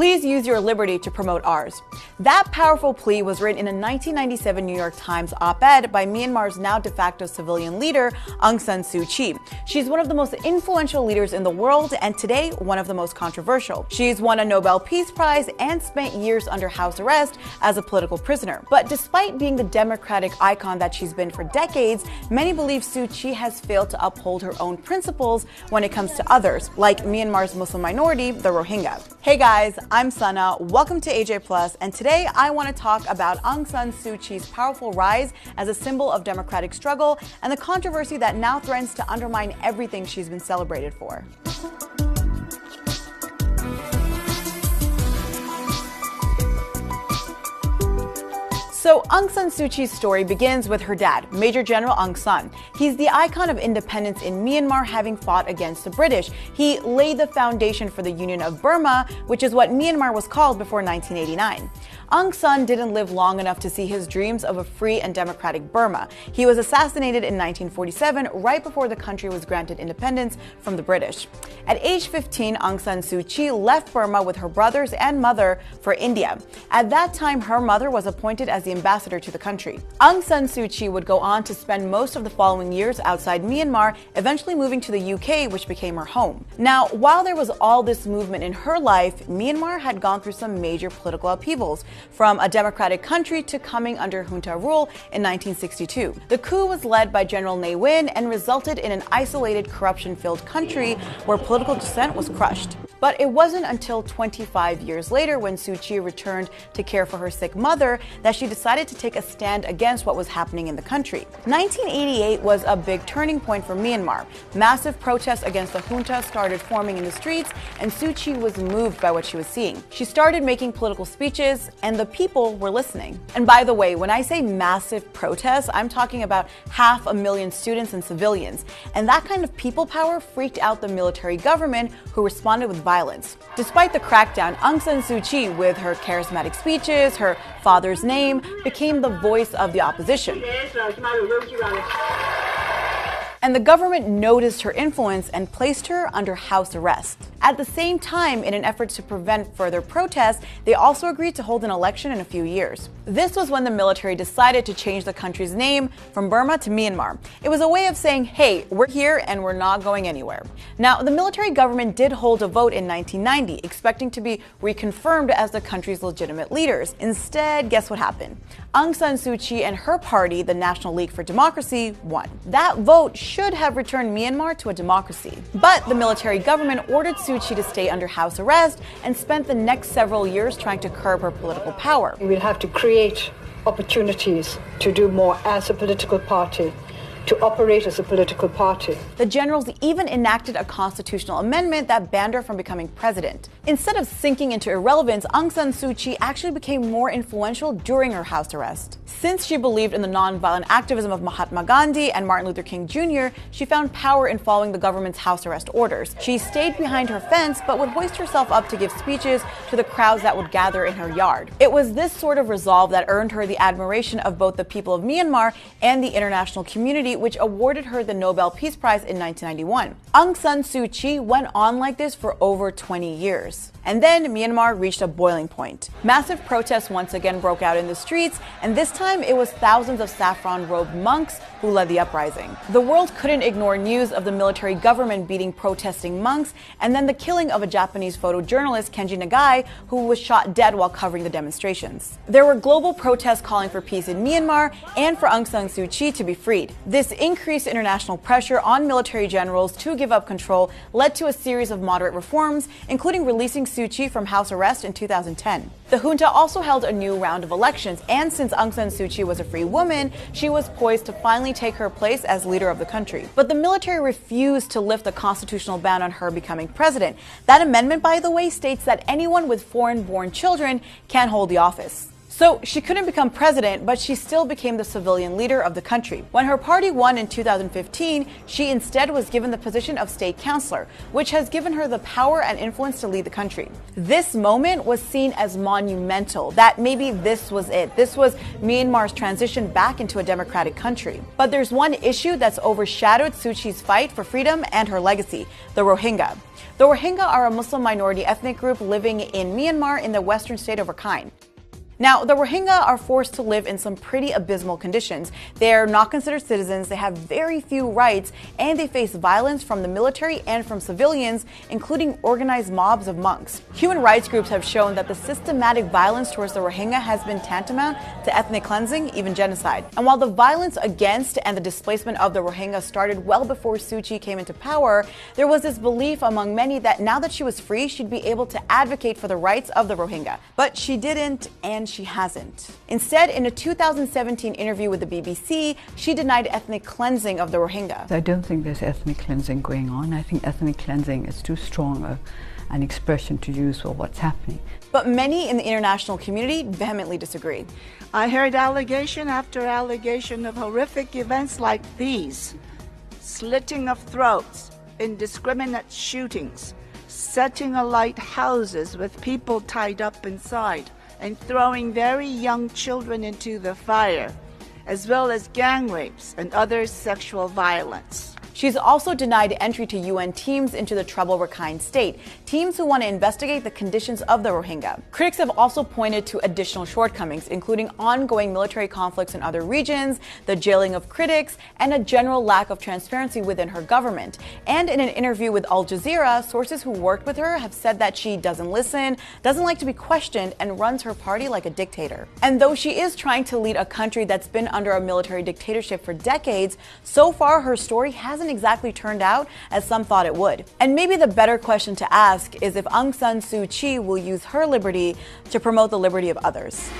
Please use your liberty to promote ours. That powerful plea was written in a 1997 New York Times op-ed by Myanmar's now de facto civilian leader, Aung San Suu Kyi. She's one of the most influential leaders in the world and today one of the most controversial. She's won a Nobel Peace Prize and spent years under house arrest as a political prisoner. But despite being the democratic icon that she's been for decades, many believe Suu Kyi has failed to uphold her own principles when it comes to others, like Myanmar's Muslim minority, the Rohingya. Hey guys, I'm Sana. Welcome to AJ Plus, and today I want to talk about Aung San Suu Kyi's powerful rise as a symbol of democratic struggle and the controversy that now threatens to undermine everything she's been celebrated for. So Aung San Suu Kyi's story begins with her dad, Major General Aung San. He's the icon of independence in Myanmar, having fought against the British. He laid the foundation for the Union of Burma, which is what Myanmar was called before 1989. Aung San didn't live long enough to see his dreams of a free and democratic Burma. He was assassinated in 1947, right before the country was granted independence from the British. At age 15, Aung San Suu Kyi left Burma with her brothers and mother for India. At that time, her mother was appointed as the ambassador to the country. Aung San Suu Kyi would go on to spend most of the following years outside Myanmar, eventually moving to the UK, which became her home. Now, while there was all this movement in her life, Myanmar had gone through some major political upheavals, from a democratic country to coming under junta rule in 1962. The coup was led by General Ne Win and resulted in an isolated, corruption-filled country where political dissent was crushed. But it wasn't until 25 years later, when Suu Kyi returned to care for her sick mother, that she decided to take a stand against what was happening in the country. 1988 was a big turning point for Myanmar. Massive protests against the junta started forming in the streets, and Suu Kyi was moved by what she was seeing. She started making political speeches, and the people were listening. And by the way, when I say massive protests, I'm talking about 500,000 students and civilians. And that kind of people power freaked out the military government, who responded with violence. Despite the crackdown, Aung San Suu Kyi, with her charismatic speeches, her father's name, became the voice of the opposition. And the government noticed her influence and placed her under house arrest. At the same time, in an effort to prevent further protests, they also agreed to hold an election in a few years. This was when the military decided to change the country's name from Burma to Myanmar. It was a way of saying, hey, we're here and we're not going anywhere. Now, the military government did hold a vote in 1990, expecting to be reconfirmed as the country's legitimate leaders. Instead, guess what happened? Aung San Suu Kyi and her party, the National League for Democracy, won. That vote should have returned Myanmar to a democracy. But the military government ordered Suu Kyi to stay under house arrest and spent the next several years trying to curb her political power. We'll have to create opportunities to do more as a political party, to operate as a political party. The generals even enacted a constitutional amendment that banned her from becoming president. Instead of sinking into irrelevance, Aung San Suu Kyi actually became more influential during her house arrest. Since she believed in the nonviolent activism of Mahatma Gandhi and Martin Luther King Jr., she found power in following the government's house arrest orders. She stayed behind her fence, but would hoist herself up to give speeches to the crowds that would gather in her yard. It was this sort of resolve that earned her the admiration of both the people of Myanmar and the international community, which awarded her the Nobel Peace Prize in 1991. Aung San Suu Kyi went on like this for over 20 years. And then Myanmar reached a boiling point. Massive protests once again broke out in the streets, and this time it was thousands of saffron-robed monks who led the uprising. The world couldn't ignore news of the military government beating protesting monks, and then the killing of a Japanese photojournalist, Kenji Nagai, who was shot dead while covering the demonstrations. There were global protests calling for peace in Myanmar and for Aung San Suu Kyi to be freed. This increased international pressure on military generals to give up control led to a series of moderate reforms, including releasing Suu Kyi from house arrest in 2010. The junta also held a new round of elections, and since Aung San Suu Kyi was a free woman, she was poised to finally take her place as leader of the country. But the military refused to lift the constitutional ban on her becoming president. That amendment, by the way, states that anyone with foreign-born children can hold the office. So she couldn't become president, but she still became the civilian leader of the country. When her party won in 2015, she instead was given the position of state councilor, which has given her the power and influence to lead the country. This moment was seen as monumental, that maybe this was it. This was Myanmar's transition back into a democratic country. But there's one issue that's overshadowed Suu Kyi's fight for freedom and her legacy: the Rohingya. The Rohingya are a Muslim minority ethnic group living in Myanmar in the western state of Rakhine. Now, the Rohingya are forced to live in some pretty abysmal conditions. They're not considered citizens, they have very few rights, and they face violence from the military and from civilians, including organized mobs of monks. Human rights groups have shown that the systematic violence towards the Rohingya has been tantamount to ethnic cleansing, even genocide. And while the violence against and the displacement of the Rohingya started well before Suu Kyi came into power, there was this belief among many that now that she was free, she'd be able to advocate for the rights of the Rohingya. But she didn't, and she hasn't. Instead, in a 2017 interview with the BBC, she denied ethnic cleansing of the Rohingya. I don't think there's ethnic cleansing going on. I think ethnic cleansing is too strong an expression to use for what's happening. But many in the international community vehemently disagree. I heard allegation after allegation of horrific events like these: slitting of throats, indiscriminate shootings, setting alight houses with people tied up inside, and throwing very young children into the fire, as well as gang rapes and other sexual violence. She's also denied entry to UN teams into the troubled Rakhine state, teams who want to investigate the conditions of the Rohingya. Critics have also pointed to additional shortcomings, including ongoing military conflicts in other regions, the jailing of critics, and a general lack of transparency within her government. And in an interview with Al Jazeera, sources who worked with her have said that she doesn't listen, doesn't like to be questioned, and runs her party like a dictator. And though she is trying to lead a country that's been under a military dictatorship for decades, so far her story hasn't exactly turned out as some thought it would. And maybe the better question to ask is if Aung San Suu Kyi will use her liberty to promote the liberty of others.